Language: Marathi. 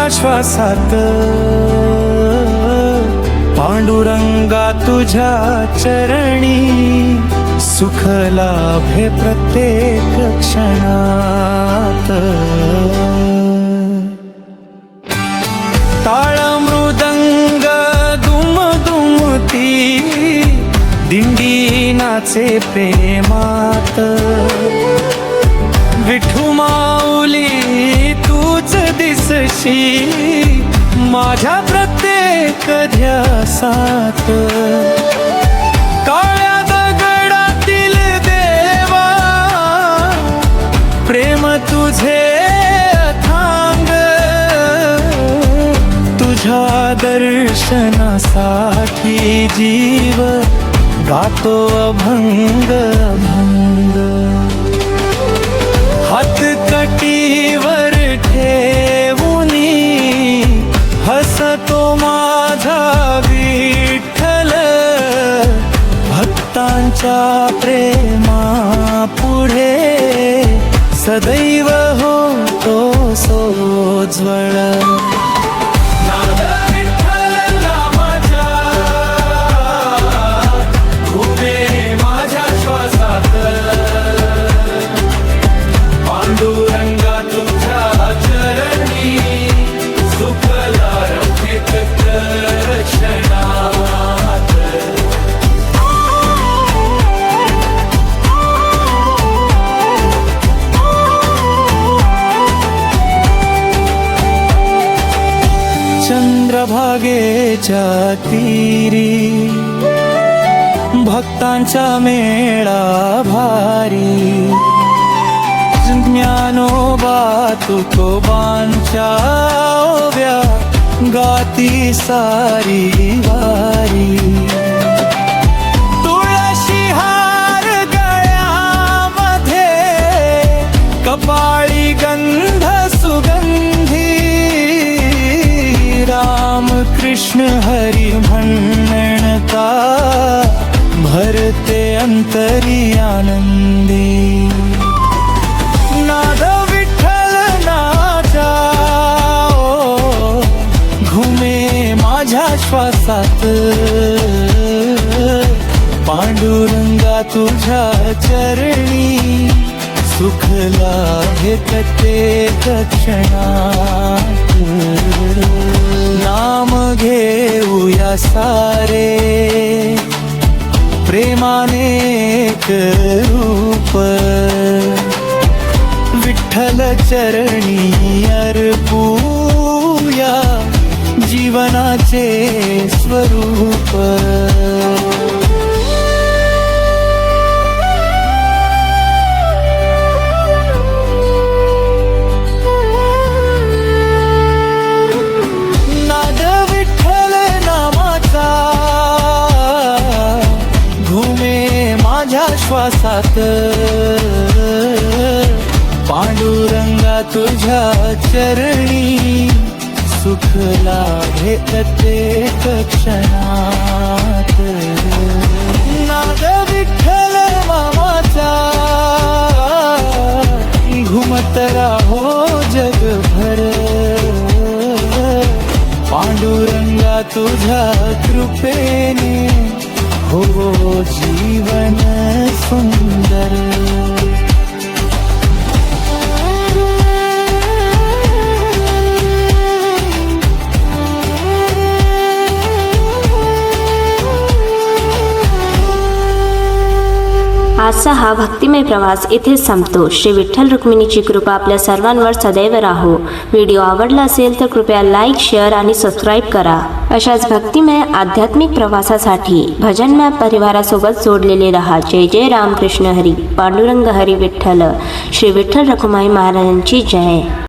माझ्या श्वासात, पांडुरंगा तुझ्या चरणी सुख लाभे प्रत्येक क्षणात। टाळ मृदंग दुमदुमती, दिंडी नाचे प्रेमात। विठू माऊली तूच दिसशी माझ्या प्रत्येक ध्यासात। काळ्या दगडातील देवा प्रेम तुझे अथांग, तुझ्या दर्शनासाठी जीव गातो अभंग अभंग। हात कटीवर ठेवूनी हसतो माझा विठ्ठल, भक्तांच्या प्रेमा पुढे सदैव होतो सोज्वळ। चंद्रभागेच्या तीरी भक्तांचा मेळा भारी, ज्ञानोबा तुकोबांच्या ओव्या गाती सारी वारी। तुळशी हार गळ्यामध्ये, कपाळी गंध सुगंधी, राम कृष्ण हरी म्हणता भरते अंतरी आनंदी। नाद विठ्ठल नाचा घुमे माझ्या श्वासात, पांडुरंगा तुझ्या चरणी सुख लाभे प्रत्येक क्षणात। नाम घेऊया सारे प्रेमाने एक रूप, विठ्ठल चरणी अर्पूया जीवनाचे स्वरूप। नाद विठ्ठल नामाचा घुमे माझ्या श्वासात, पांडुरंगा तुझ्या चरणी सुख लाभे प्रत्येक क्षणात। नाद विठ्ठल मामाचा घुमत राहो जगभर, पांडुरंगा तुझ्या कृपेने हो जीवन सुंदर। आजचा हा भक्तिमय प्रवास इथे संपतो। श्री विठ्ठल रुक्मिणीची कृपा आपल्या सर्वांवर सदैव राहो। व्हिडिओ आवडला असेल तर कृपया लाईक, शेअर आणि सबस्क्राईब करा। अशाच भक्तिमय आध्यात्मिक प्रवासासाठी भजनमय परिवारासोबत जोडलेले रहा। जय जय रामकृष्ण हरी, पांडुरंग हरी विठ्ठल। श्री विठ्ठल रखुमाई महाराजांची जय।